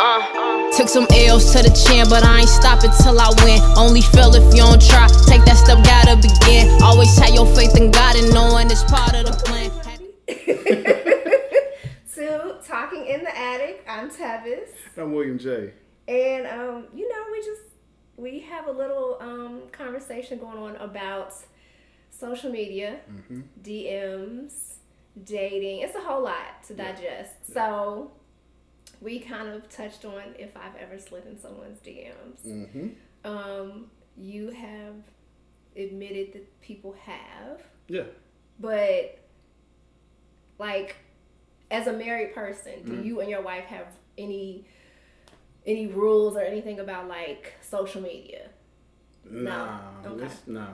Took some L's to the chin, but I ain't stopping till I win. Only fail if you don't try. Take that step, gotta begin. Always have your faith in God and knowing it's part of the plan. To Talking in the Attic, I'm Tevis. I'm William J. And, we have a little conversation going on about social media, DMs, dating. It's a whole lot to digest. Yeah. So we kind of touched on if I've ever slid in someone's DMs. You have admitted that people have. Yeah. But, like, as a married person, do you and your wife have any rules or anything about, like, social media? Nah. Okay. No,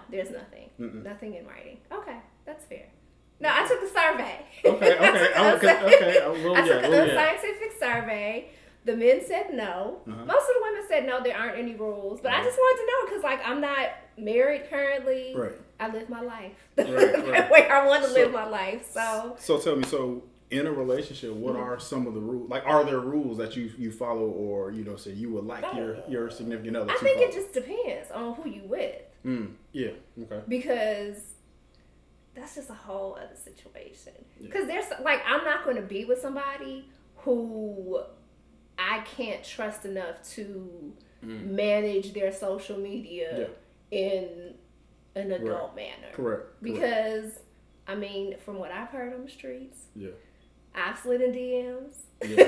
there's nothing. Nothing in writing. Okay, that's fair. No, I took the survey. Okay. I took the unscientific survey. The men said no. Most of the women said no, there aren't any rules. But I just wanted to know because, like, I'm not married currently. Right. I live my life. Right. That way I want to live my life. So tell me, in a relationship, what are some of the rules? Like, are there rules that you follow, or say you would like your significant other? I think it just depends on who you with. Yeah. Okay. Because that's just a whole other situation. Because there's I'm not going to be with somebody who I can't trust enough to manage their social media in an adult manner. Correct. Because from what I've heard on the streets, I've slid in DMs. Yeah.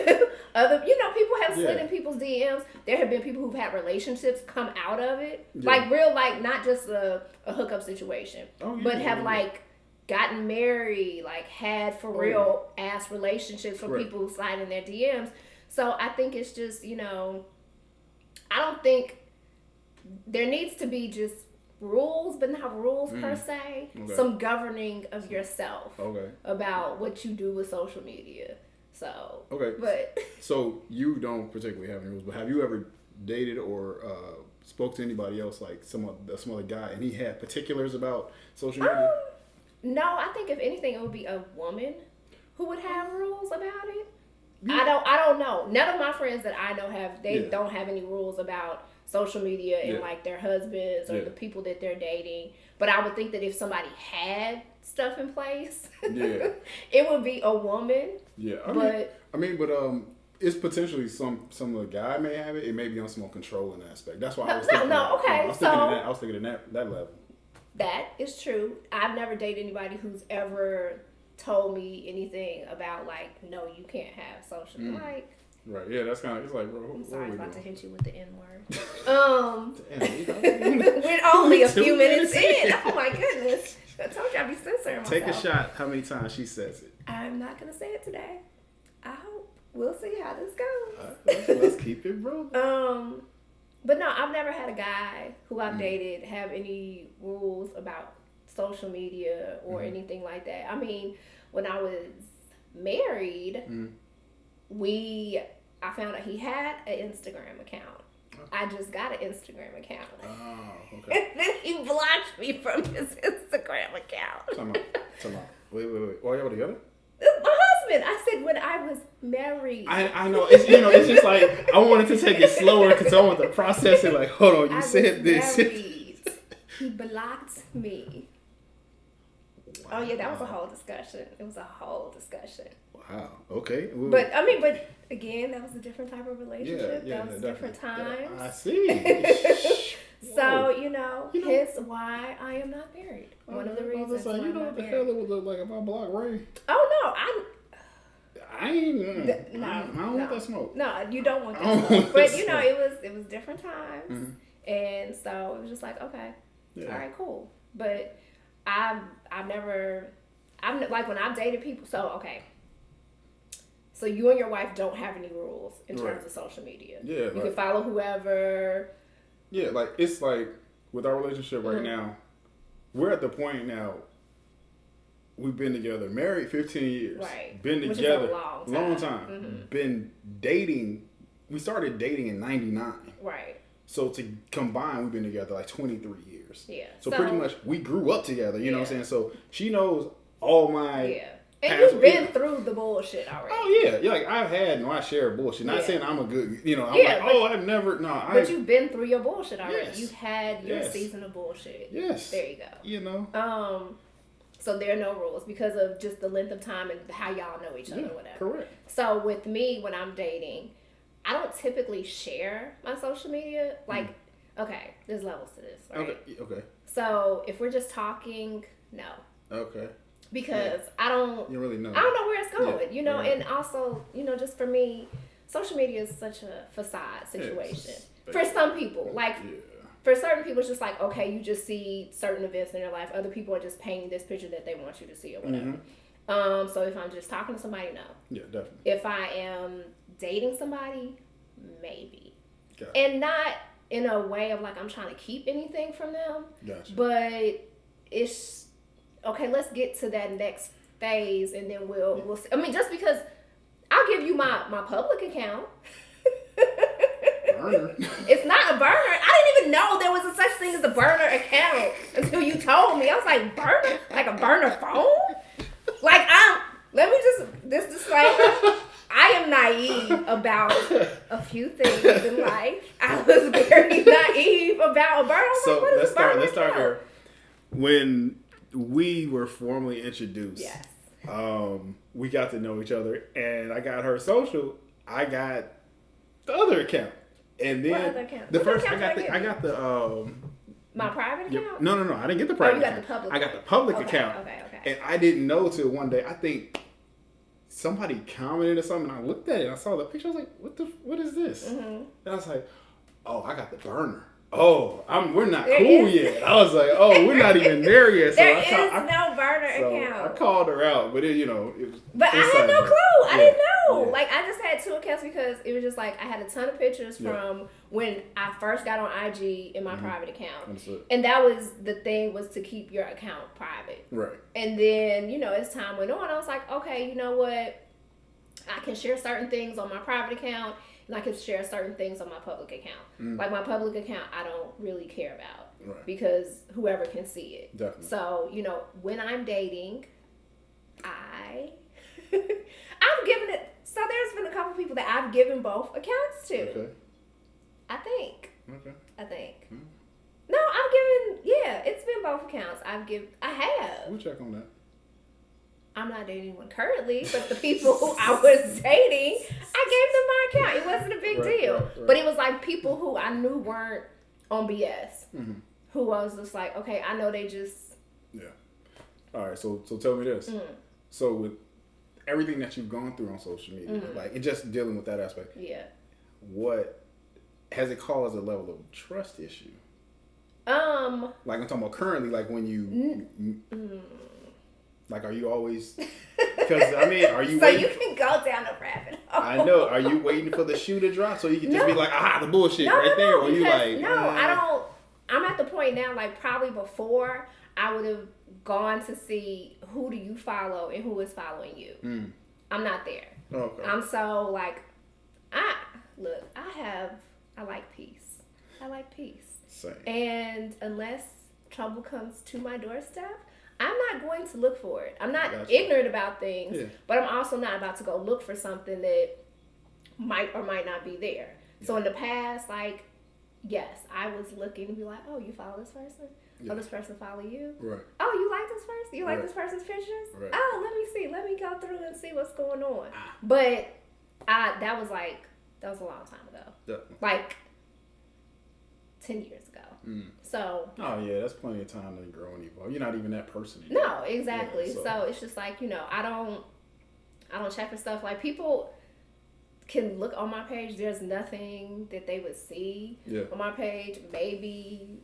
People have slid in people's DMs. There have been people who've had relationships come out of it. Yeah. Not just a hookup situation, but have gotten married, had for real ass relationships for people who slide in their DMs. So I think it's just, I don't think there needs to be just rules, but not rules per se. Okay. Some governing of yourself about what you do with social media. So so you don't particularly have any rules, but have you ever dated or spoke to anybody else, like some other guy, and he had particulars about social media? No, I think if anything, it would be a woman who would have rules about it. Yeah. I don't know. None of my friends that I know don't have any rules about social media and their husbands or the people that they're dating. But I would think that if somebody had stuff in place, it would be a woman. Yeah, but it's potentially some of the guy may have it. It may be on some controlling aspect. That's why I was thinking. I was thinking in that level. That is true. I've never dated anybody who's ever told me anything about no, you can't have social Right, yeah, that's kind of, it's like, bro, I'm sorry, I was about to hit you with the N-word. We're only a few minutes in. Oh my goodness. I told you I'd be censoring myself. Take a shot how many times she says it. I'm not going to say it today. I hope. We'll see how this goes. Right, let's keep it rolling. But no, I've never had a guy who I've dated have any rules about social media or anything like that. When I was married, I found out he had an Instagram account. I just got an Instagram account. Oh, okay. And then he blocked me from his Instagram account. Time out. Wait. Why y'all together? My husband. I said when I was married. I know. It's just like, I wanted to take it slower because I want to process it. Like, hold on, you said this. Married. He blocked me. Wow. Oh yeah, that was a whole discussion. It was a whole discussion. Wow. Okay. Ooh. But again, that was a different type of relationship. That was different times. I see. So hence why I am not married. One of the reasons. Why I'm not married. Hell it would look like if I block Ray? Oh no, I ain't. I don't want that smoke. No, you don't want that smoke. But it was different times, and so it was just like okay, all right, cool. But I'm when I've dated people. So okay. So you and your wife don't have any rules in terms of social media. Yeah, you can follow whoever. Yeah, it's like with our relationship right now, we're at the point now. We've been together, married 15 years. Right. Been together long time. Been dating. We started dating in '99. Right. So to combine, we've been together 23 years. Yeah. So pretty much we grew up together. You know what I'm saying? So she knows all my And you've been through the bullshit already. Oh yeah, like I've had my share of bullshit. Not saying I'm a good, I've never But you've been through your bullshit already. Yes. You've had your season of bullshit. Yes. There you go. You know. So there are no rules because of just the length of time and how y'all know each other, whatever. Correct. So with me, when I'm dating, I don't typically share my social media. Like, okay, there's levels to this, right? Okay. So if we're just talking, no. Okay. Because I don't. You really know. I don't know where it's going, Yeah. and also, just for me, social media is such a facade situation for some people. Like, for certain people, it's just like, okay, you just see certain events in their life. Other people are just painting this picture that they want you to see or whatever. So if I'm just talking to somebody, no. Yeah, definitely. If I am dating somebody, maybe. Gotcha. And not in a way of like I'm trying to keep anything from them. Gotcha. But it's okay, let's get to that next phase and then we'll see. I mean, just because I'll give you my public account. Burner. It's not a burner. I didn't even know there was a such thing as a burner account until you told me. I was like, burner? Like a burner phone? Like, let me this disclaimer. I am naive about a few things in life. I was very naive about a burner. So like, let's start here. When we were formally introduced, yes. We got to know each other, and I got her social. I got the other account, and then what other account? the what first account I got the my private account. No, I didn't get the private. You got account. the public. I got the public okay, account. Okay. And I didn't know till one day. I think somebody commented or something. And I looked at it. I saw the picture. I was like, "What is this?" Mm-hmm. And I was like, "Oh, I got the burner." Oh, we're not cool yet. I was like, "Oh, we're not even there yet." So there is no burner account. I called her out, but it was. But I had no clue. I didn't know. Yeah. Like, I just had 2 accounts because it was just like I had a ton of pictures from when I first got on IG in my private account. Understood. And that was the thing, was to keep your account private. Right. And then, as time went on, I was like, okay, you know what? I can share certain things on my private account and I can share certain things on my public account. Like my public account, I don't really care about because whoever can see it. Definitely. So, when I'm dating, I've given it. So there's been a couple people that I've given both accounts to. Okay. I think. Okay. No, I've given. Yeah, it's been both accounts. I have. We'll check on that. I'm not dating anyone currently, but the people who I was dating, I gave them my account. It wasn't a big deal. Right. But it was like people who I knew weren't on BS. Who I was just like, okay, I know they just. Yeah. All right. So tell me this. So with everything that you've gone through on social media, and just dealing with that aspect. Yeah. What has it caused a level of trust issue? Like I'm talking about currently, like when you. Like, are you always? Because are you? So you can go down a rabbit hole. I know. Are you waiting for the shoe to drop so you can just be like, the bullshit there, or you like? No, I don't. I'm at the point now. Like probably before, I would have gone to see who do you follow and who is following you. I'm not there. Okay. I'm so like, I like peace. I like peace. Same. And unless trouble comes to my doorstep, I'm not going to look for it. I'm not ignorant about things, but I'm also not about to go look for something that might or might not be there. So in the past, like, yes, I was looking to be like, oh, you follow this person? Oh, this person follow you? Right. Oh, you like this person? You like this person's pictures? Right. Oh, let me see. Let me go through and see what's going on. But that was a long time ago. Definitely. Like 10 years ago. So. Oh yeah, that's plenty of time to grow and evolve. You're not even that person anymore. No, exactly. Yeah, so it's just like, I don't check for stuff. Like people can look on my page. There's nothing that they would see on my page. Maybe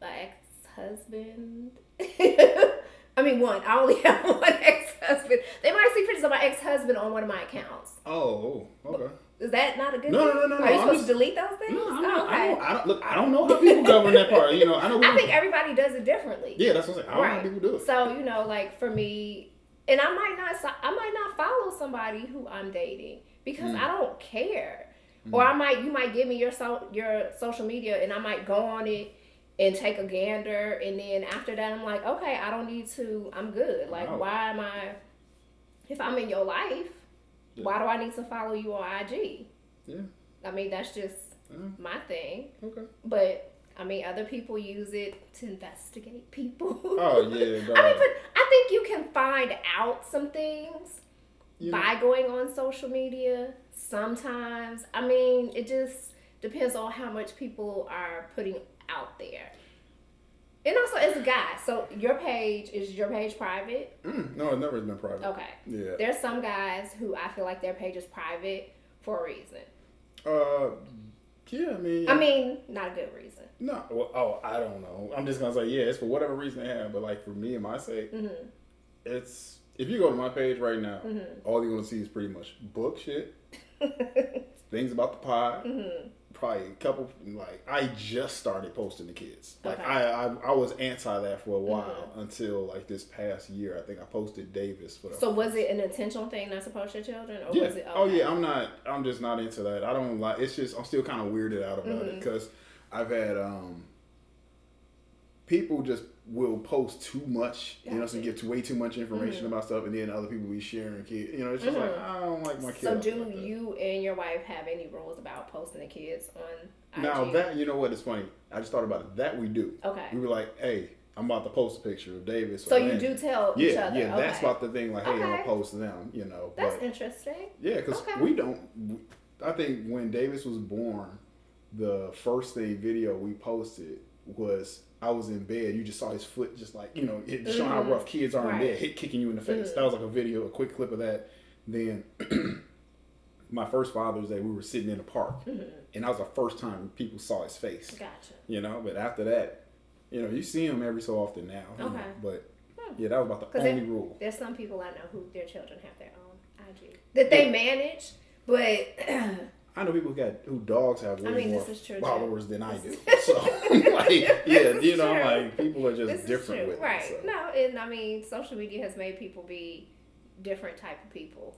my ex-husband. I mean, one. I only have one ex-husband. They might see pictures of my ex-husband on one of my accounts. Oh, okay. Is that not a good thing? No. Are you supposed to delete those things? No, okay. I don't know how people govern that part. I think everybody does it differently. Yeah, that's what I'm saying. I don't know how people do it. So, like for me, and I might not follow somebody who I'm dating because I don't care. Or you might give me your social media and I might go on it and take a gander, and then after that I'm like, okay, I don't need to. I'm good. Like, why am I if I'm in your life, why do I need to follow you on IG? Yeah. I mean, that's just my thing. Okay. But I mean, other people use it to investigate people. Oh yeah. No. I mean, but I think you can find out some things by going on social media. Sometimes, I mean, it just depends on how much people are putting out there. And also, as a guy, so your page private? No, it's never been private. Okay. Yeah. There's some guys who I feel like their page is private for a reason. Yeah, I mean, not a good reason. No, well, I don't know. I'm just gonna say, yeah, it's for whatever reason they have. But like for me and my sake, it's if you go to my page right now, all you're gonna see is pretty much book shit, things about the pod. Probably a couple. Like I just started posting the kids. Like I was anti that for a while until like this past year. I think I posted Davis for the. So was it an intentional thing not to post your children, or was it? Okay. Oh yeah, I'm just not into that. I don't like. It's just I'm still kind of weirded out about it because I've had people just will post too much, you know, so give way too much information about stuff, and then other people be sharing kids. You know, it's just like I don't like my kids. So do you and your wife have any rules about posting the kids on IG? Now that you know what is funny, I just thought about it. That we do. Okay. We were like, hey, I'm about to post a picture of Davis. So you do tell each other. Yeah, that's about the thing. Like, hey, I'm gonna post them. You know. That's interesting. Yeah, because we don't. I think when Davis was born, the first video we posted was I was in bed. You just saw his foot, just like showing how rough kids are in bed, kicking you in the face. That was like a quick clip of that. Then my first Father's Day, we were sitting in the park, and that was the first time people saw his face. Gotcha. You know, but after that, you see him every so often now. Okay. But yeah, that was about the only rule. There's some people I know who their children have their own IG that they manage, but. I know people who dogs have way more followers than I do. So, like, yeah, I'm like, people are just different with it. Right. So. No, and I mean, social media has made people be different type of people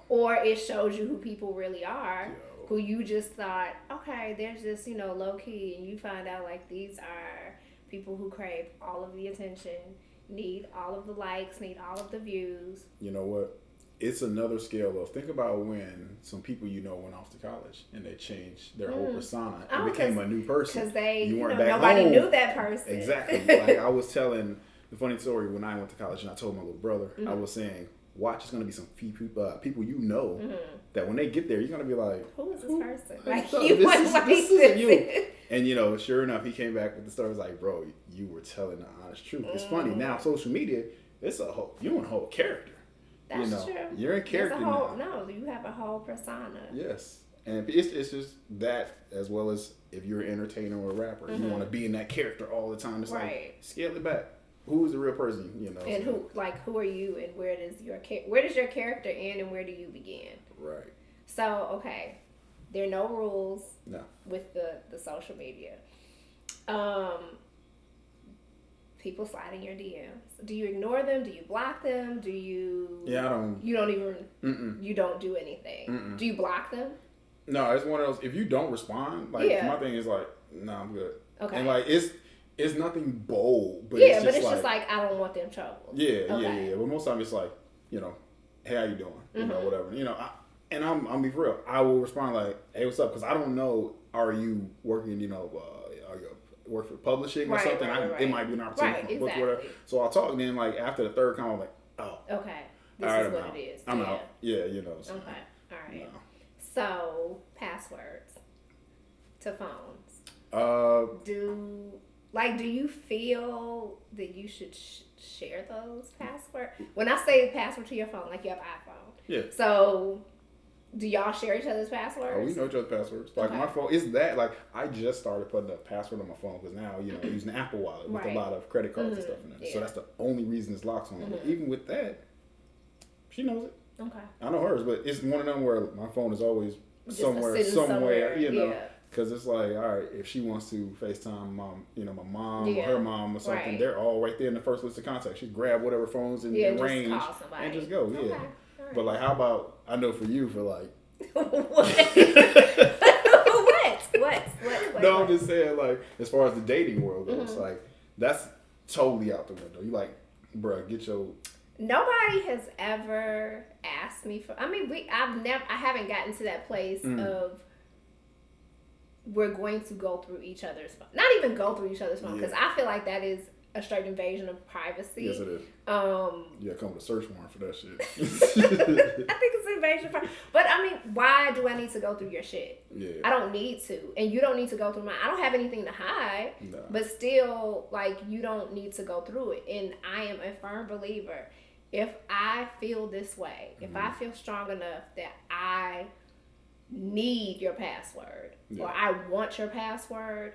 or it shows you who people really are, who you just thought, okay, there's just, low key, and you find out like these are people who crave all of the attention, need all of the likes, need all of the views. You know what? It's another scale of think about when some people went off to college and they changed their whole persona and became a new person. Because they, you weren't back nobody home. knew that person. Exactly. Like I was telling the funny story when I went to college and I told my little brother, I was saying, watch, it's going to be some people that when they get there, you're going to be like, who is this person? Like, this isn't you. And sure enough, he came back with the story. It was like, bro, you were telling the honest truth. It's funny. Now, social media, it's you're a whole character. That's true. You're in character now. No, you have a whole persona. Yes. And it's just that as well as if you're an entertainer or a rapper. You want to be in that character all the time. It's like, scale it back. Who is the real person, And who are you and where does your character end and where do you begin? Right. So, okay. There are no rules with the social media. People slide in your DMs. Do you ignore them? Do you block them? Do you... Yeah, I don't... You don't even... You don't do anything. Do you block them? No, it's one of those... If you don't respond, like, my thing is like, nah, I'm good. Okay. And, like, it's nothing bold, but it's just like, I don't want them trouble. Yeah. But most of the time it's like, hey, how you doing? Whatever. And I'm be for real. I will respond like, hey, what's up? Because I don't know, are you working, are you work for publishing or something? It might be an opportunity for book, whatever. So I'll talk, and then like after the third comment, I'm like, oh, okay, this is what it is. I'm out. Yeah, So, okay, all right. No. So passwords to phones. Do you feel that you should share those passwords? When I say password to your phone, like you have iPhone. Yeah. So. Do y'all share each other's passwords? Oh, we know each other's passwords. Like my phone, isn't that like I just started putting a password on my phone because now I'm using the Apple Wallet with a lot of credit cards and stuff in there. Yeah. So that's the only reason it's locked on. But even with that, she knows it. Okay. I know hers, but it's one of them where my phone is always just somewhere, because it's like, all right, if she wants to FaceTime mom, my mom or her mom or something, they're all right there in the first list of contacts. She grab whatever phones in range and just go. Yeah. Okay. But like, how about I know for you for like what? No, I'm just saying like as far as the dating world goes, like that's totally out the window. You like, bruh, get your Nobody has ever asked me for. I mean, I haven't gotten to that place of we're going to go through each other's phone. Not even go through each other's phone, because I feel like that is a straight invasion of privacy. Yes, it is. You gotta come with a search warrant for that shit. I think it's an invasion of privacy. But I mean, why do I need to go through your shit? Yeah. I don't need to. And you don't need to go through mine. I don't have anything to hide. No. But still, like, you don't need to go through it. And I am a firm believer. If I feel this way, if I feel strong enough that I need your password or I want your password,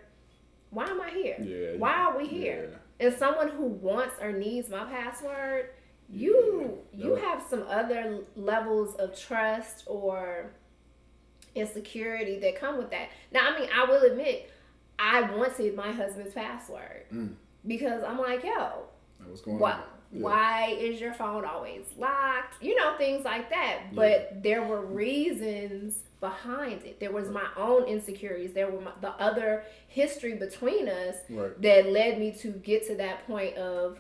why am I here? Yeah, why are we here? Yeah. As someone who wants or needs my password, you have some other levels of trust or insecurity that come with that. Now, I mean, I will admit, I wanted my husband's password because I'm like, yo, what's going on? Yeah. Why is your phone always locked? You know, things like that. But there were reasons behind it. There was my own insecurities. There were the other history between us that led me to get to that point of,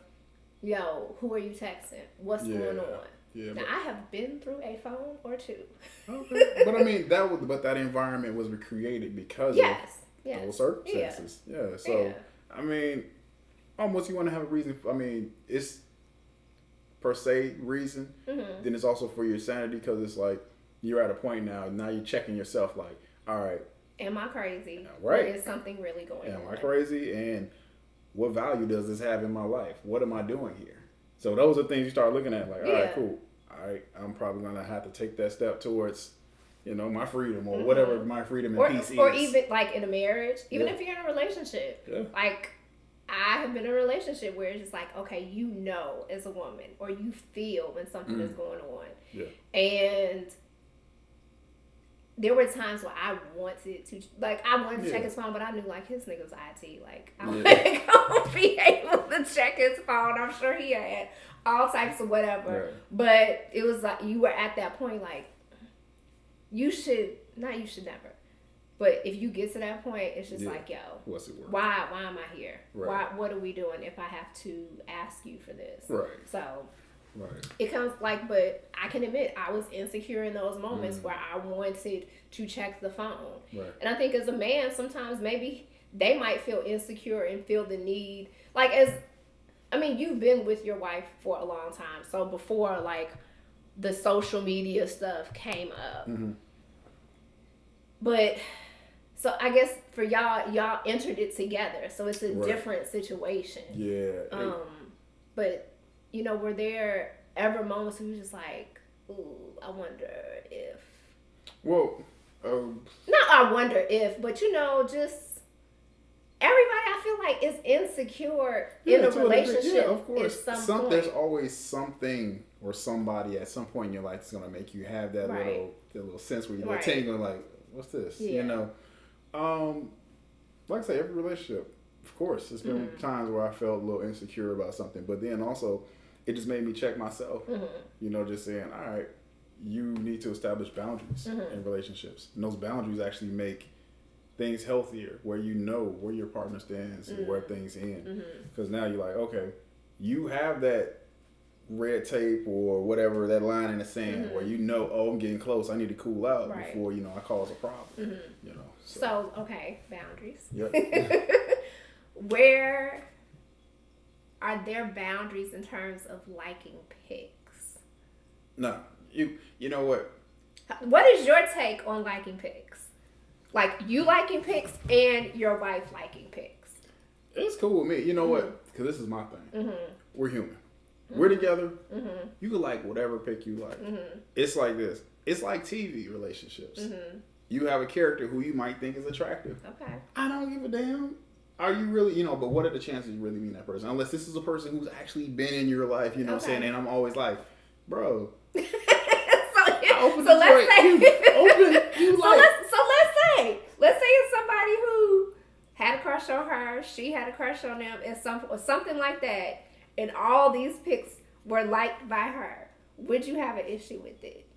yo, who are you texting? What's going on? Yeah, now, I have been through a phone or two. Okay. But I mean, that environment was created because of those circumstances. Yeah. So, I mean, almost you want to have a reason. I mean, it's per se reason. Then it's also for your sanity, because it's like you're at a point now you're checking yourself like, all right, am I crazy? Right. Or is something really going on? Am I crazy? And what value does this have in my life? What am I doing here? So those are things you start looking at like, all right, cool. All right, I'm probably going to have to take that step towards, my freedom or whatever my freedom and peace is. Or even like in a marriage, even if you're in a relationship, like I have been in a relationship where it's just like, okay, as a woman, or you feel when something is going on. Yeah. And there were times where I wanted to check his phone, but I knew like his nigga's IT. Like I wasn't gonna be able to check his phone. I'm sure he had all types of whatever. Right. But it was like you were at that point like you should never. But if you get to that point, it's just like, yo, what's it worth? Why am I here? Right. What are we doing if I have to ask you for this? Right. So it comes like, but I can admit I was insecure in those moments where I wanted to check the phone. Right. And I think as a man, sometimes maybe they might feel insecure and feel the need. Like you've been with your wife for a long time. So before like the social media stuff came up. But so I guess for y'all entered it together. So it's a different situation. Yeah. But were there ever moments where you just like, ooh, I wonder if. Well, not I wonder if, but just everybody I feel like is insecure in a relationship. Yeah, of course. At some point. There's always something or somebody at some point in your life that's gonna make you have that little sense where you're like tingling, like, what's this? Yeah. Like I say, every relationship, of course, there's been times where I felt a little insecure about something, but then also it just made me check myself. Just saying, all right, you need to establish boundaries in relationships. And those boundaries actually make things healthier, where you know where your partner stands and where things end. Because now you're like, okay, you have that red tape or whatever, that line in the sand where I'm getting close, I need to cool out before, I cause a problem. So okay, boundaries. Yep. Where are there boundaries in terms of liking pics? No. You know what? What is your take on liking pics? Like you liking pics and your wife liking pics? It's cool with me. You know what? Because this is my thing. We're human. We're together. You can like whatever pic you like. It's like this. It's like TV relationships. You have a character who you might think is attractive. Okay. I don't give a damn. Are you really, but what are the chances you really meet that person? Unless this is a person who's actually been in your life, what I'm saying? And I'm always like, bro. Let's say it's somebody who had a crush on her, she had a crush on them, or something like that, and all these pics were liked by her. Would you have an issue with it?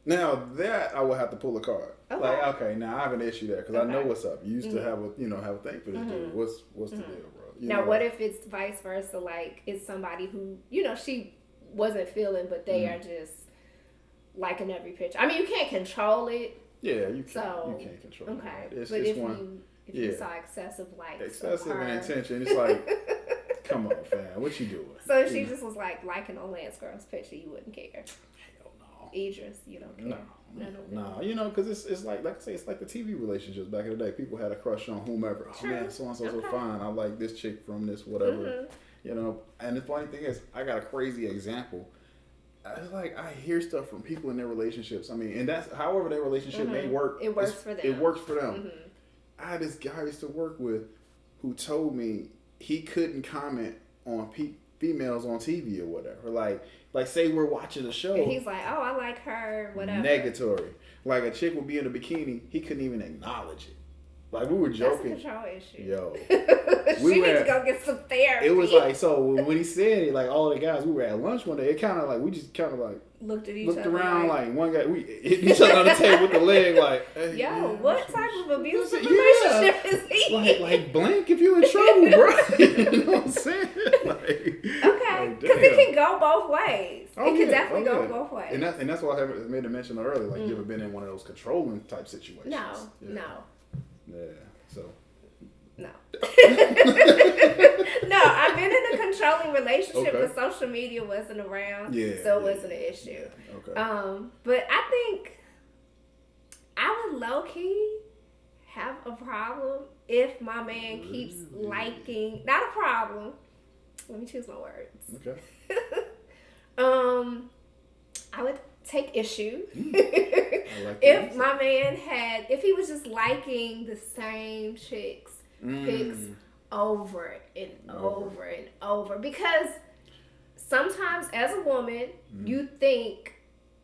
Now that I would have to pull a card. Okay. Like, okay, now I have an issue there because I know what's up. You used to have a thing for this dude. What's the deal, bro? Now, what if it's vice versa? Like, it's somebody who, she wasn't feeling, but they are just liking every picture. I mean, you can't control it. Yeah, you can't control it. Okay. It's but if you saw excessive likes. Excessive in intention. It's like, come on, fam. What you doing? So if she just was like liking on Lance Girl's picture, you wouldn't care. Hell no. Idris, you don't care. No. You know, because it's like I say, it's like the TV relationships back in the day. People had a crush on whomever. True. Oh man, so and so fine. I like this chick from this whatever. Mm-hmm. You know, and the funny thing is, I got a crazy example. It's like I hear stuff from people in their relationships. I mean, and that's however their relationship may work. It works for them. It works for them. Mm-hmm. I had this guy I used to work with who told me he couldn't comment on females on TV or whatever. Like say we're watching a show. And he's like, oh, I like her, whatever. Negatory. Like a chick would be in a bikini, he couldn't even acknowledge it. Like we were joking. That's a control issue. Yo. She needs to go get some therapy. It was like, so when he said it, like all the guys, we were at lunch one day, it kind of like, we just kind of like looked around like one guy, we hit each other on the table with the leg like, hey, yo, man, what type of abusive relationship is he? Like blink if you in trouble, bro. You know what I'm saying? Okay, because it can go both ways. It can definitely go both ways. And that's why I made a mention earlier, like you ever been in one of those controlling type situations? No. Yeah, so. No. No, I've been in a controlling relationship, but social media wasn't around, so it wasn't an issue. Okay. But I think I would low-key have a problem if my man keeps liking, not a problem, let me choose my words. Okay. I would take issue like if my man if he was just liking the same chicks pics over and over and over, because sometimes as a woman you think,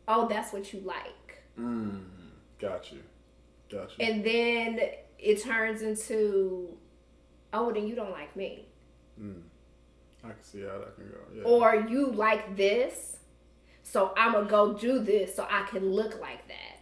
oh, that's what you like. Got you. And then it turns into, oh, then you don't like me. I can see how that can go. Yeah. Or you like this, so I'm gonna go do this so I can look like that.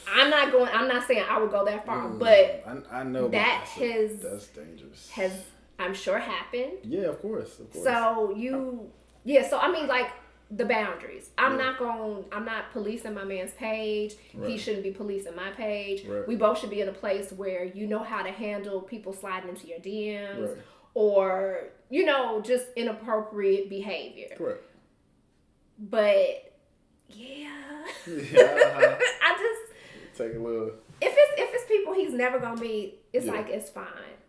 I'm not saying I would go that far, but I know that's dangerous. Has, I'm sure, happened. Yeah, of course. So so I mean, like, the boundaries. I'm not policing my man's page. Right. He shouldn't be policing my page. Right. We both should be in a place where you know how to handle people sliding into your DMs or, you know, just inappropriate behavior. Correct. But I just take a little. If it's people he's never gonna meet, it's like it's fine.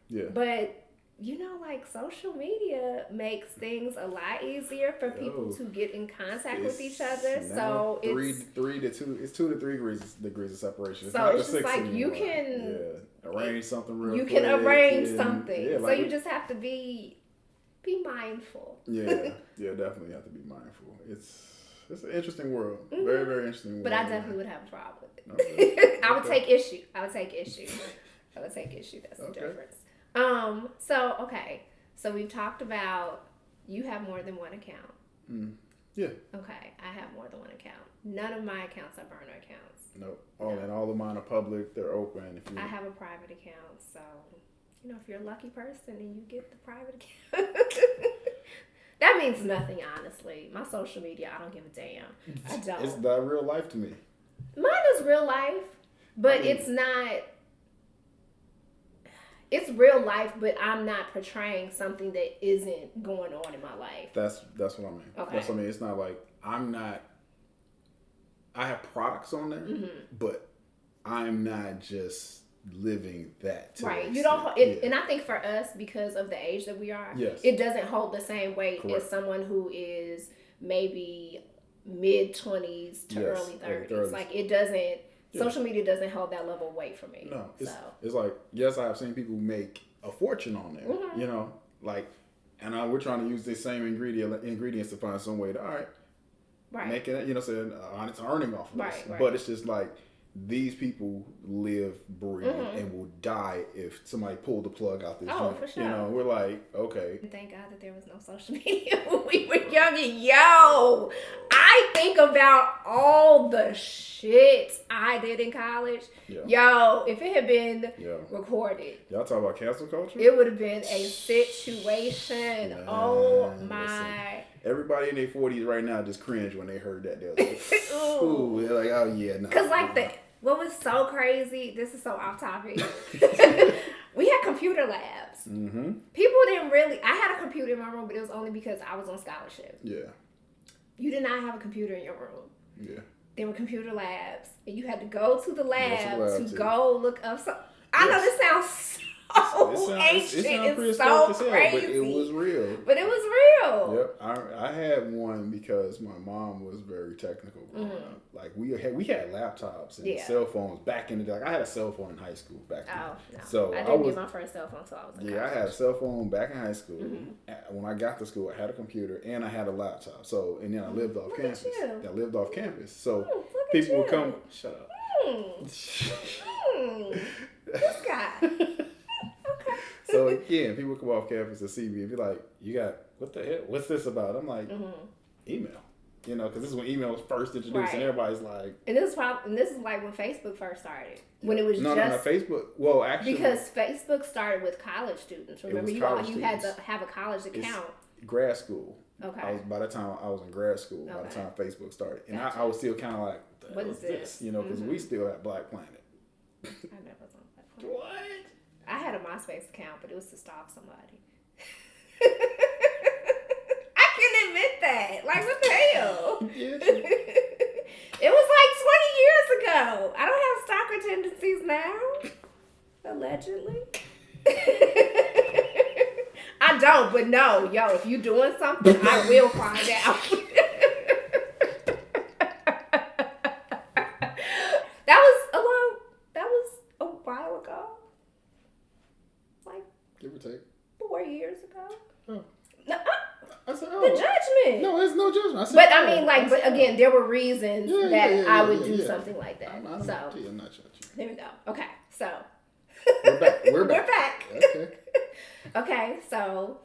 Yeah. But you know, like, social media makes things a lot easier for people to get in contact with each other. So it's 2 to 3 degrees of separation. It's so not it's just like anymore. You can arrange something real quick. You can arrange something. Yeah, so you just have to be mindful. Yeah, definitely have to be mindful. It's an interesting world. Very, very interesting world. But I definitely would have a problem with it. I would take issue. That's the difference. So we've talked about you have more than one account. Yeah. Okay, I have more than one account. None of my accounts are burner accounts. Nope. And all of mine are public. They're open. I have a private account, so you know, if you're a lucky person and you get the private account, that means nothing, honestly. My social media, I don't give a damn. I don't. It's not real life to me. Mine is real life, but it's not. It's real life, but I'm not portraying something that isn't going on in my life. That's what I mean. Okay. That's what I mean. It's not like I'm not. I have products on there, but I'm not just living that. Right. You don't. And I think for us, because of the age that we are, it doesn't hold the same weight as someone who is maybe mid-20s to early 30s. Like, it doesn't. Social media doesn't hold that level of weight for me. No, it's like, yes, I have seen people make a fortune on there. You know, like, and we're trying to use the same ingredients to find some way to making it. You know, saying it's earning off of this. Right. But it's just like, these people live, breathe, and will die if somebody pulled the plug out this joint. For sure. You know, we're like, okay. Thank God that there was no social media when we were young. Yo, I think about all the shit I did in college. Yeah. Yo, if it had been recorded. Y'all talk about cancel culture? It would have been a situation. Man, my Everybody in their 40s right now just cringe when they heard that. They're like, ooh, they're like, oh yeah, no. Because what was so crazy, this is so off topic. We had computer labs. Mm-hmm. People didn't really, I had a computer in my room, but it was only because I was on scholarship. Yeah. You did not have a computer in your room. Yeah. There were computer labs, and you had to go to the lab to go look up some. I know this sounds so ancient. It's so crazy. But it was real. But it was real. Yep. I had one because my mom was very technical growing up. Like we had laptops and cell phones back in the day. Like I had a cell phone in high school back then. Oh, no. So I didn't get my first cell phone until I was in college. I had a cell phone back in high school. Mm-hmm. When I got to school, I had a computer and I had a laptop. So, and then I lived off campus. I lived off campus. So people would come. Shut up. This guy. Okay. So again, people come off campus to see me and be like, "You got what the hell? What's this about?" I'm like, email. You know, because this is when email was first introduced, and everybody's like, and this is like when Facebook first started. When it was no, Facebook. Well, actually, because Facebook started with college students. Remember, you had to have a college account. It's grad school. Okay. By the time I was in grad school, by the time Facebook started, and I was still kind of like, what is this? You know, because we still had Black Planet. I never was on Black Planet. What? I had a MySpace account, but it was to stalk somebody. I can admit that. Like, what the hell? It was like 20 years ago. I don't have stalker tendencies now. Allegedly. I don't, but no. Yo, if you doing something, I will find out. That was a while ago. Like, give or take. 4 years ago. Oh. No, I said, the judgment. No, there's no judgment. I said, but I mean, like, but again, there were reasons that I would do something like that. I'm not judging you. There we go. Okay, so we're back. Okay. Okay, so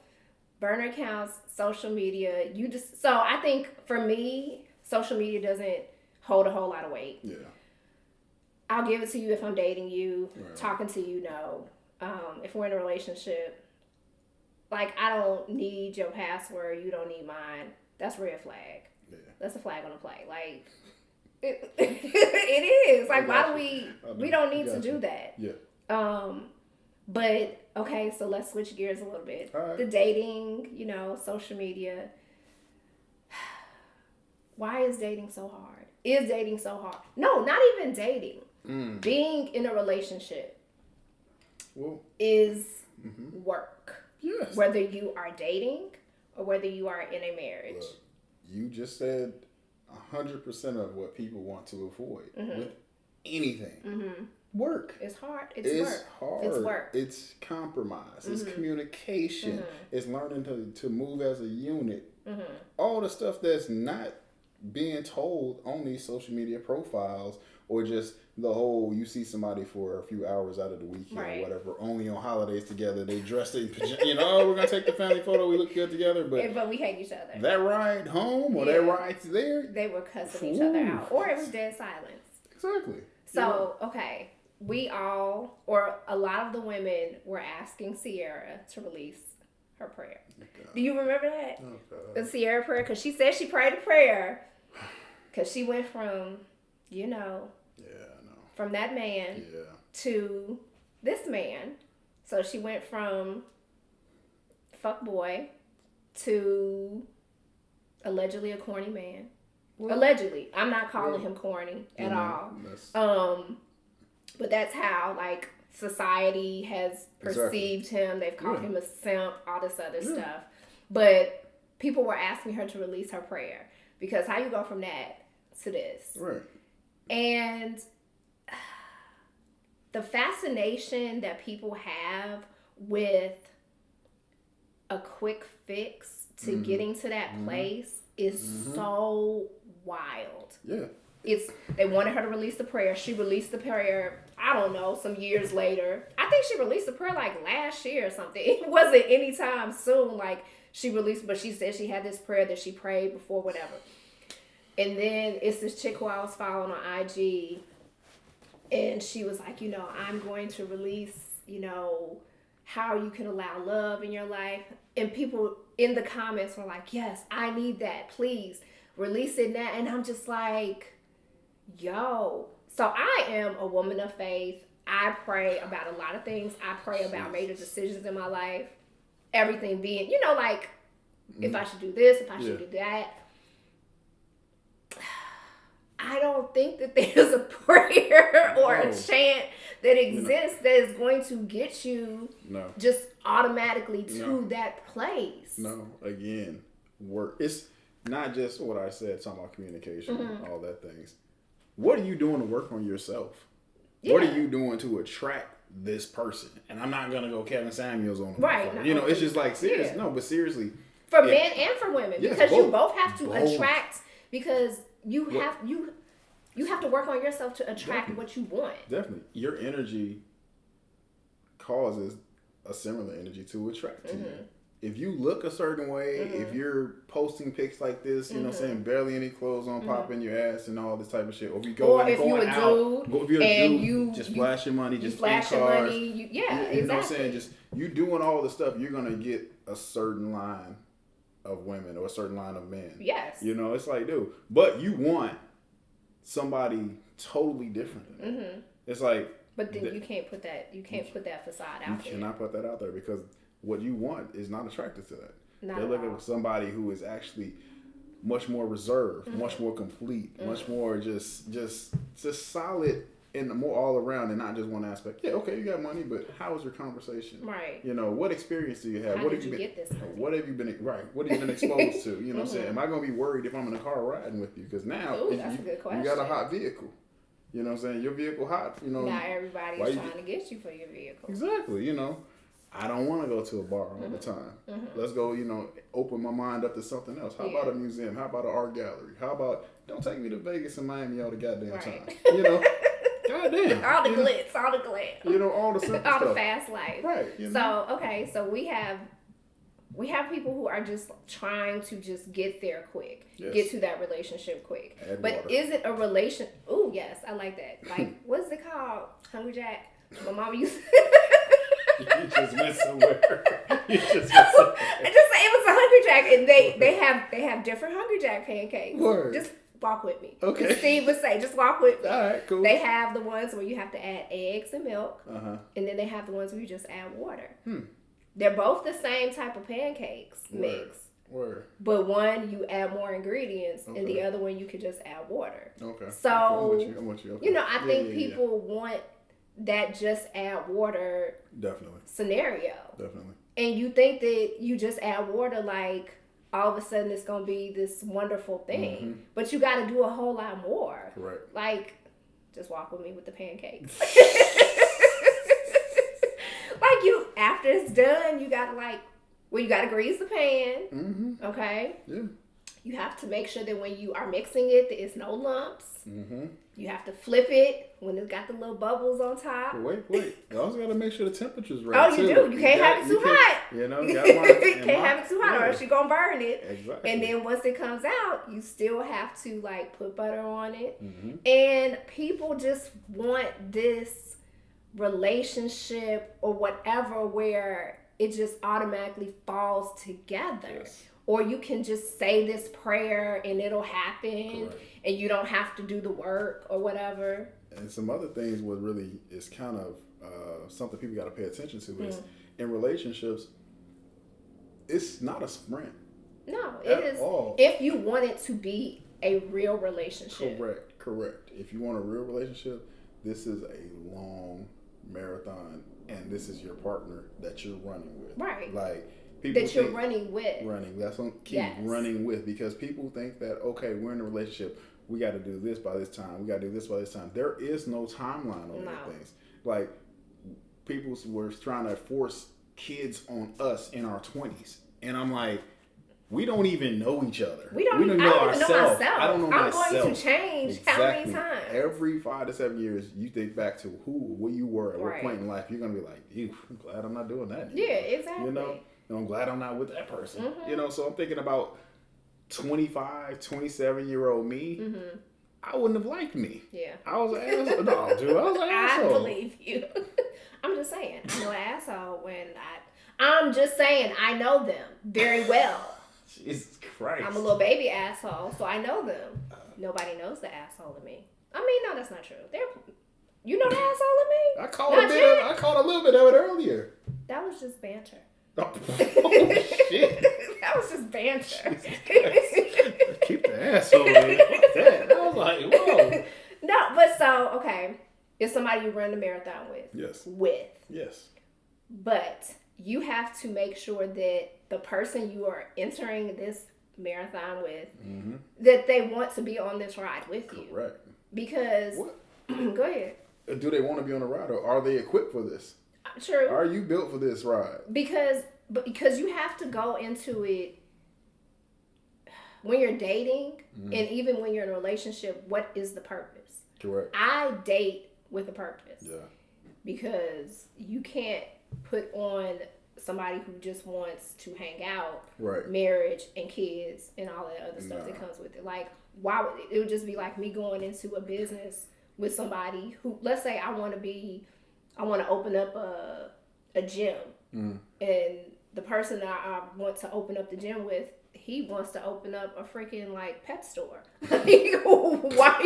burner accounts, social media. So I think for me, social media doesn't hold a whole lot of weight. Yeah. I'll give it to you if I'm dating you, talking to you. No, if we're in a relationship. Like, I don't need your password. You don't need mine. That's a red flag. Yeah. That's a flag on the play. Like, it is. Like, why do we don't need to do that. Yeah. But, okay, so let's switch gears a little bit. Right. The dating, social media. Why is dating so hard? Is dating so hard? No, not even dating. Being in a relationship is work. Yes. Whether you are dating or whether you are in a marriage. Look, you just said 100% of what people want to avoid with anything. Work. It's hard. It's work. It's compromise. It's communication. It's learning to move as a unit. All the stuff that's not being told on these social media profiles, or just the whole, you see somebody for a few hours out of the weekend or whatever, only on holidays together, they dressed in pajamas, we're going to take the family photo, we look good together, but we hate each other. That ride home or that ride there, they were cussing each other out, or it was dead silence. Exactly. So, okay, we all, or a lot of the women were asking Sierra to release her prayer. Do you remember that? The Sierra prayer? Because she said she prayed a prayer because she went from, from that man to this man. So she went from fuckboy to allegedly a corny man. Well, allegedly. I'm not calling him corny at all. But that's how, like, society has perceived him. They've called him a simp, all this other stuff. But people were asking her to release her prayer. Because how you go from that to this? Right. And the fascination that people have with a quick fix to getting to that place is so wild. Yeah. They wanted her to release the prayer. She released the prayer, I don't know, some years later. I think she released the prayer like last year or something. It wasn't anytime soon. Like, she released, but she said she had this prayer that she prayed before, whatever. And then it's this chick who I was following on IG, and she was like, I'm going to release, how you can allow love in your life. And people in the comments were like, yes, I need that. Please release it now. And I'm just like, yo. So I am a woman of faith. I pray about a lot of things. I pray about major decisions in my life. Everything being, like, if I should do this, if I should do that. I don't think that there's a prayer or a chant that exists that is going to get you just automatically to that place. No, again, work. It's not just what I said, talking about communication, all that things. What are you doing to work on yourself? Yeah. What are you doing to attract this person? And I'm not going to go Kevin Samuels on them. Right. It's just like, serious. Yeah. No, but seriously. For men and for women. Yes, because you both have to attract, because you have to work on yourself to attract what you want. Definitely. Your energy causes a similar energy to attract to you. If you look a certain way, if you're posting pics like this, you know what I'm saying, barely any clothes on, popping your ass and all this type of shit, or if you go if you're a dude, just flashing money, just flashing money, exactly. You know what I'm saying? Just you doing all the stuff, you're gonna get a certain line of women or a certain line of men. Yes. It's like, dude, but you want somebody totally different than that. It's like, but then you can't put that facade out there. You cannot put that out there, because what you want is not attracted to that. They're looking for somebody who is actually much more reserved, much more complete, much more just solid and more all around, and not just one aspect. Yeah, okay, you got money, but how was your conversation? Right. What experience do you have? How did you get this money? What have you been What have you been exposed to? You know what I'm saying? Am I going to be worried if I'm in a car riding with you? Because now that's a good question. You got a hot vehicle. You know what I'm saying? Your vehicle hot. Not everybody is trying to get you for your vehicle. Exactly. I don't want to go to a bar all the time. Let's go, open my mind up to something else. How about a museum? How about an art gallery? How about, don't take me to Vegas and Miami all the goddamn time. Goddamn. All the glitz, all the glam. All the simple all stuff. the fast life. Right. So we have people who are just trying to just get there quick. Yes. Get to that relationship quick. Add but water. Is it a relation? Oh, yes, I like that. Like, what's it called? Hungry Jack? My mama used You just went somewhere. I just say it was a Hungry Jack, and they have different Hungry Jack pancakes. Word. Just walk with me. Okay. Steve would say, just walk with me. All right, cool. They have the ones where you have to add eggs and milk, and then they have the ones where you just add water. They're both the same type of pancakes mix. Word. But one you add more ingredients, and the other one you could just add water. Okay. So I'm with you. Okay. I think people want that just add water scenario. Definitely. And you think that you just add water, like all of a sudden it's going to be this wonderful thing. But you got to do a whole lot more. Correct. Like, just walk with me with the pancakes. After it's done, you got to you got to grease the pan. Okay? Yeah. You have to make sure that when you are mixing it, there is no lumps. You have to flip it when it's got the little bubbles on top. Wait. You also got to make sure the temperature's right. Oh, you do. You can't have it too hot. You can't have it too hot, or else you're going to burn it. Exactly. And then once it comes out, you still have to put butter on it. And people just want this relationship or whatever where it just automatically falls together. Yes. Or you can just say this prayer and it'll happen. Correct. And you don't have to do the work or whatever. And some other things what really is kind of something people got to pay attention to is in relationships, it's not a sprint. No, it is. All. If you want it to be a real relationship. Correct. If you want a real relationship, this is a long marathon, and this is your partner that you're running with. Right. Like, that you're running with. That's on key. Yes. Running with, because people think that, okay, we're in a relationship, we got to do this by this time. We got to do this by this time. There is no timeline on these things. Like, people were trying to force kids on us in our 20s, and I'm like, we don't even know each other. We don't even know ourselves. I don't know myself. I'm going to change how many times? Every 5 to 7 years, you think back to where you were at what point in life. You're going to be like, I'm glad I'm not doing that anymore. Yeah, exactly. And I'm glad I'm not with that person. So I'm thinking about 25, 27-year-old me. I wouldn't have liked me. Yeah. I was an asshole. No, dude, I was an asshole. I believe you. I'm just saying, I'm an asshole when I'm just saying, I know them very well. Jesus Christ. I'm a little baby asshole, so I know them. Nobody knows the asshole in me. I mean, no, that's not true. You know the asshole in me? I called a little bit of it earlier. That was just banter. Oh, shit. That was just banter. Keep the asshole in. What's that? I was like, whoa. No, but so, okay. It's somebody you run the marathon with. Yes. Yes. But you have to make sure that the person you are entering this marathon with, that they want to be on this ride with you. Correct. Because, go ahead. Do they want to be on the ride, or are they equipped for this? True. Are you built for this ride? Because you have to go into it when you're dating, and even when you're in a relationship. What is the purpose? Correct. I date with a purpose. Yeah. Because you can't put on somebody who just wants to hang out, right? Marriage and kids and all that other stuff that comes with it. Like, why would it would just be like me going into a business with somebody who, let's say I want to open up a gym, and the person that I want to open up the gym with, he wants to open up a freaking like pet store. why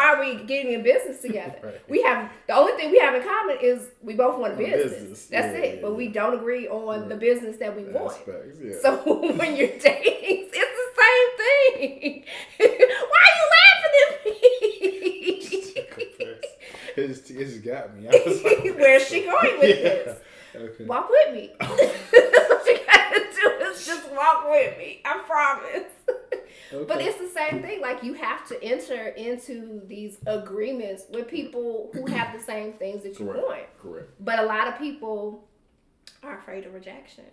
are we getting in business together? Right. We have the only thing we have in common is we both want a business. That's it. Yeah, but we don't agree on the business that we want. Yeah. So when you're dating, it's the same thing. Why are you laughing at me? It just got me. I was like, where's she going with this? Okay. Walk with me. That's what you gotta do, is just walk with me. I promise. Okay. But it's the same thing. Like, you have to enter into these agreements with people who have the same things that you want. Correct. But a lot of people are afraid of rejection.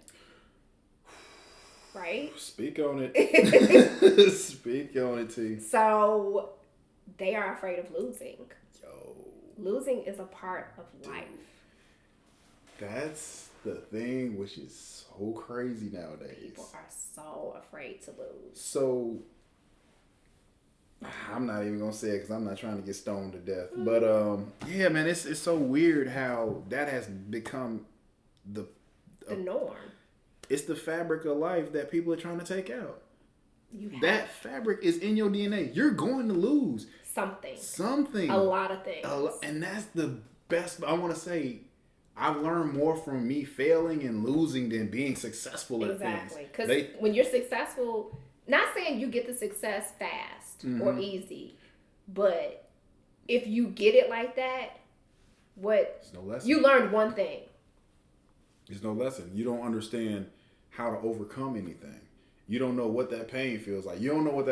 Right? Speak on it. Speak on it, T. So they are afraid of losing. Losing is a part of life. That's the thing, which is so crazy nowadays. People are so afraid to lose. So, I'm not even going to say it because I'm not trying to get stoned to death. But, yeah, man, it's so weird how that has become the norm. It's the fabric of life that people are trying to take out. That fabric is in your DNA. You're going to lose. Something. A lot of things. And that's the best. I want to say, I've learned more from me failing and losing than being successful at things. Exactly. Because when you're successful, not saying you get the success fast or easy, but if you get it like that, there's no lesson. You learned one thing. There's no lesson. You don't understand how to overcome anything. You don't know what that pain feels like. You don't know what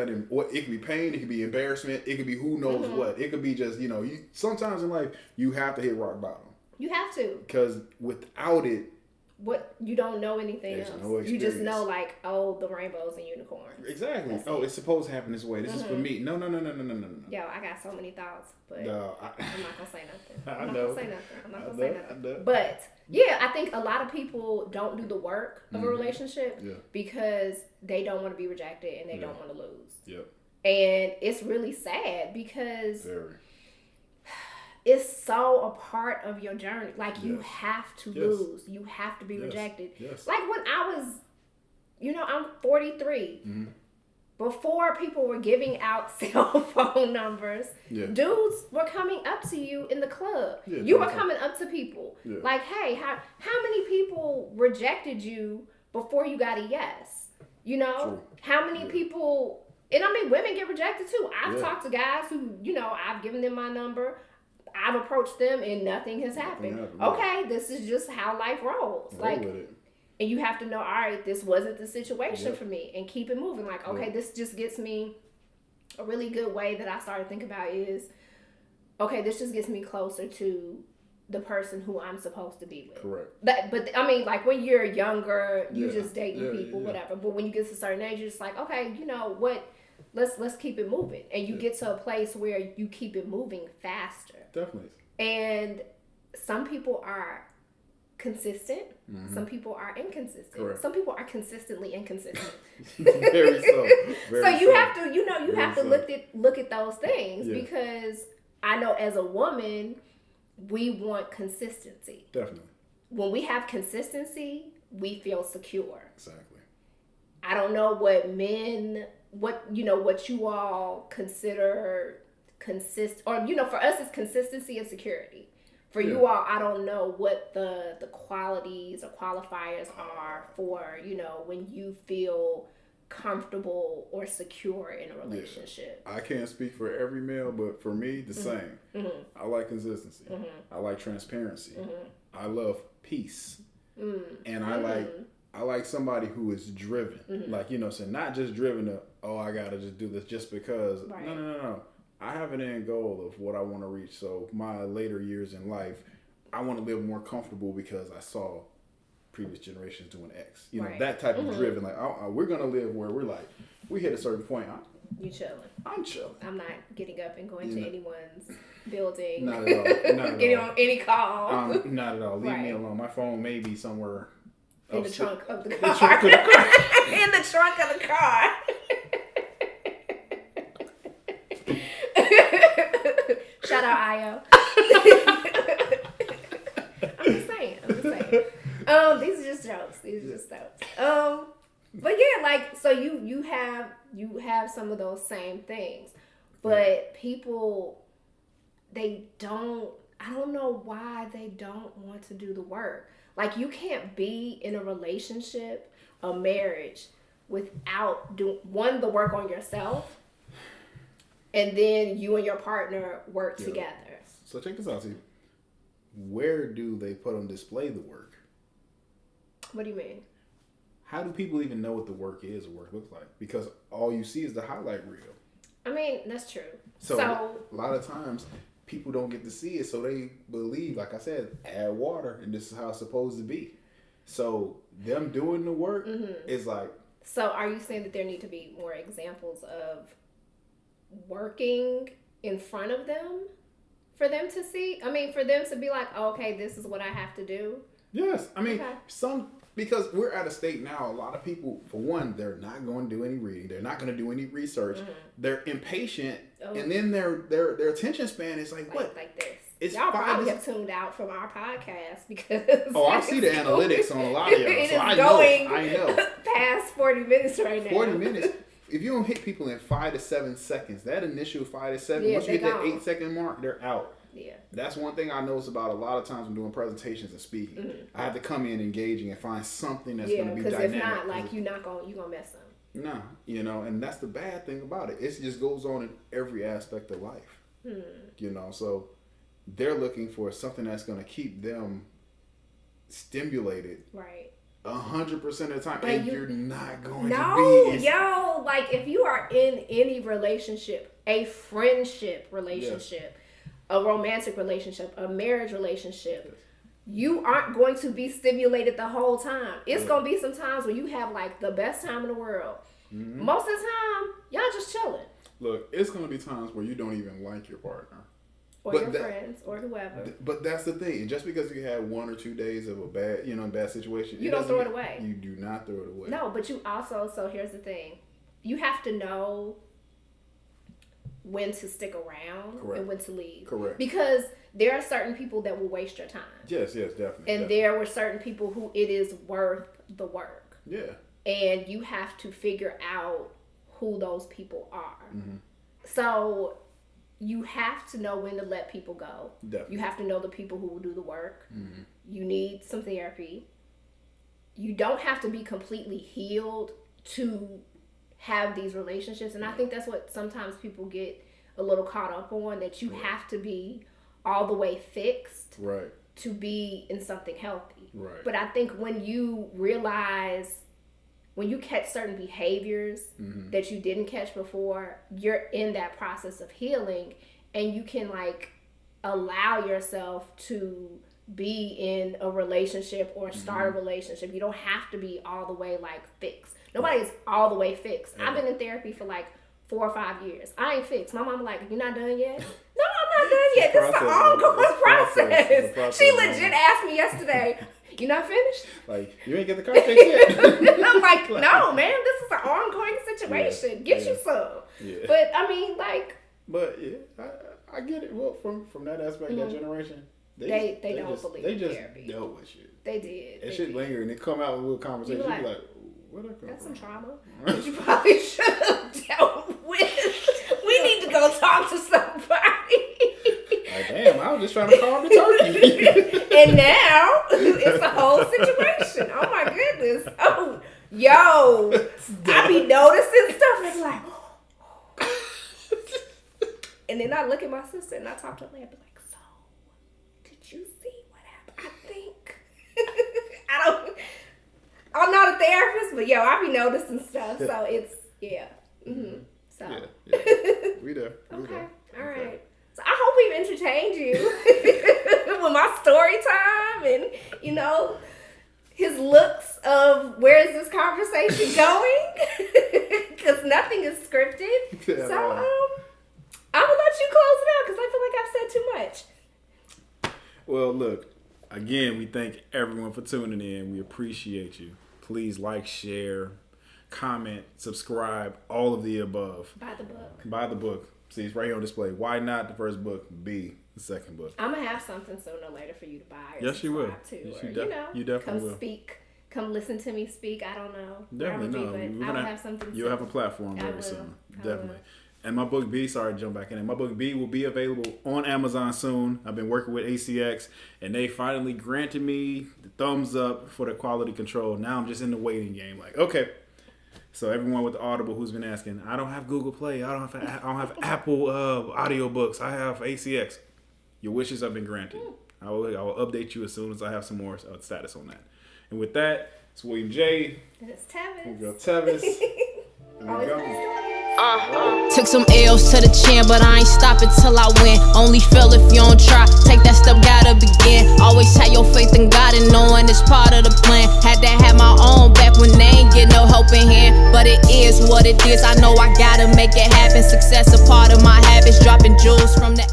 it could be pain, it could be embarrassment, it could be who knows what. It could be just, sometimes in life, you have to hit rock bottom. You have to. Because without it, you don't know anything else. No you just know, like, the rainbows and unicorns. Exactly. It's supposed to happen this way. This is for me. No. Yo, I got so many thoughts, but I'm not gonna say nothing. I'm not gonna say nothing. But yeah, I think a lot of people don't do the work of a relationship because they don't want to be rejected and they don't want to lose. Yep. And it's really sad because it's so a part of your journey. Like, you have to lose. You have to be rejected. Yes. Like, when I was, I'm 43. Mm-hmm. Before people were giving out cell phone numbers, dudes were coming up to you in the club. Yeah, you were coming up to people. Yeah. Like, hey, how many people rejected you before you got a yes? True. How many people, and I mean, women get rejected too. I've talked to guys who, I've given them my number. I've approached them and nothing has happened. Okay, this is just how life rolls. And you have to know, all right, this wasn't the situation for me, and keep it moving. Like, okay, this just gets me, a really good way that I started thinking about is, okay, this just gets me closer to the person who I'm supposed to be with. Correct. But I mean, like, when you're younger, you just dating people, whatever. But when you get to a certain age, you're just like, okay, you know what? Let's keep it moving. And you get to a place where you keep it moving faster. Definitely. And some people are consistent. Mm-hmm. Some people are inconsistent. Correct. Some people are consistently inconsistent. Very so. So you have to, you have to look at those things because I know as a woman, we want consistency. Definitely. when we have consistency, we feel secure. Exactly. I don't know what you all consider or for us it's consistency and security. For you all, I don't know what the qualities or qualifiers are for, when you feel comfortable or secure in a relationship. I can't speak for every male, but for me, the same. Mm-hmm. I like consistency. Mm-hmm. I like transparency. Mm-hmm. I love peace. Mm-hmm. And I like somebody who is driven. Mm-hmm. Like, so not just driven to, I got to just do this just because. Right. No. I have an end goal of what I want to reach. So my later years in life, I want to live more comfortable because I saw previous generations doing X. That type of driven. Like, we're going to live where we're like, we hit a certain point. You chilling. I'm chilling. I'm not getting up and going to anyone's building. Not at all. Getting on any call. Not at all. Leave me alone. My phone may be somewhere. In the trunk of the car. In the trunk of the car. Shout out Io. I'm just saying. These are just jokes. But so you have some of those same things, but people, I don't know why they don't want to do the work. Like, you can't be in a relationship, a marriage, without doing the work on yourself, and then you and your partner work together. So check this out, see. Where do they put on display the work? What do you mean? How do people even know what the work is or work looks like? Because all you see is the highlight reel. I mean, that's true. So a lot of times people don't get to see it, so they believe, like I said, add water, and this is how it's supposed to be. So them doing the work is like... So are you saying that there need to be more examples of working in front of them for them to see? I mean, for them to be like, okay, this is what I have to do? Yes. I mean, because we're at a state now, a lot of people, for one, they're not going to do any reading. They're not going to do any research. Mm-hmm. They're impatient. Oh. And then their attention span is like what? Like this. It's y'all probably have tuned out from our podcast because... I see the analytics on a lot of y'all. So I know. Past 40 minutes right now. 40 minutes. If you don't hit people in 5 to 7 seconds, that initial 5 to 7, once you hit that 8-second mark, they're out. Yeah. That's one thing I notice about a lot of times when doing presentations and speaking. Mm-hmm. I have to come in engaging and find something that's going to be dynamic. Because if not, like, you're going to mess them. No, and that's the bad thing about it. It just goes on in every aspect of life. So they're looking for something that's going to keep them stimulated. Right. 100% of the time, and you're not going to be. No, like, if you are in any relationship, a friendship relationship, a romantic relationship, a marriage relationship, you aren't going to be stimulated the whole time. It's going to be some times when you have, like, the best time in the world. Mm-hmm. Most of the time, y'all just chilling. Look, it's going to be times where you don't even like your partner. Or your friends, or whoever. But that's the thing. And just because you had 1 or 2 days of a bad situation, you don't throw it away. You do not throw it away. No, but you also, so here's the thing. You have to know when to stick around and when to leave. Correct. Because there are certain people that will waste your time. Yes, definitely. And there were certain people who it is worth the work. Yeah. And you have to figure out who those people are. Mm-hmm. So you have to know when to let people go. Definitely. You have to know the people who will do the work. Mm-hmm. You need some therapy. You don't have to be completely healed to have these relationships. And I think that's what sometimes people get a little caught up on, that you have to be all the way fixed to be in something healthy. Right. But I think when you realize, when you catch certain behaviors that you didn't catch before, you're in that process of healing, and you can, like, allow yourself to be in a relationship or start a relationship. You don't have to be all the way, like, fixed. Nobody's all the way fixed. I've been in therapy for, like, 4 or 5 years. I ain't fixed. My mom like, you're not done yet? No, I'm not done yet. This is an ongoing process. She legit asked me yesterday, you not finished? Like, you ain't get the car fixed yet? I'm like, no, man, this is an ongoing situation. Get you some. Yeah. But, I mean, like... But, yeah, I get it. Well, from that aspect, that generation, They don't believe in therapy. They just dealt with shit. They did. That shit linger and they come out with a little conversation. You like, where that come that's from? some trauma that you probably should have dealt with. We need to go talk to somebody. Like, damn, I was just trying to calm the turkey. And now it's a whole situation. Oh my goodness. Oh, yo, I be noticing stuff and like, and then I look at my sister and I talk to her and I be like, so, did you see what happened? I think. I'm not a therapist, but yo, I be noticing stuff. So it's, yeah. Mm-hmm. So. Yeah. We there. Okay. All right. So I hope we've entertained you with my story time and, his looks of where is this conversation going? Because nothing is scripted. Yeah, so I'm going to let you close it out because I feel like I've said too much. Well, look, again, we thank everyone for tuning in. We appreciate you. Please like, share, comment, subscribe, all of the above. Buy the book. See, it's right here on display. Why Not, the first book, B, the second book. I'm going to have something sooner or later for you to buy. Yes, you will. To, you definitely will. Come speak. Come listen to me speak. I don't know. Definitely, no. I'll have something You'll have a platform very soon. Definitely. And my book B, sorry to jump back in. My book B will be available on Amazon soon. I've been working with ACX, and they finally granted me the thumbs up for the quality control. Now I'm just in the waiting game. Like, okay. So everyone with the Audible who's been asking, I don't have Google Play. I don't have Apple audiobooks. I have ACX. Your wishes have been granted. I will update you as soon as I have some more status on that. And with that, it's William J. And it's Tevis. We go Tevis. And we go. Took some L's to the chin, but I ain't stopping till I win. Only fail if you don't try. Take that step, gotta begin. Always have your faith in God and knowing it's part of the plan. Had to have my own back when they ain't get no help in hand. But it is what it is. I know I gotta make it happen. Success a part of my habits. Dropping jewels from the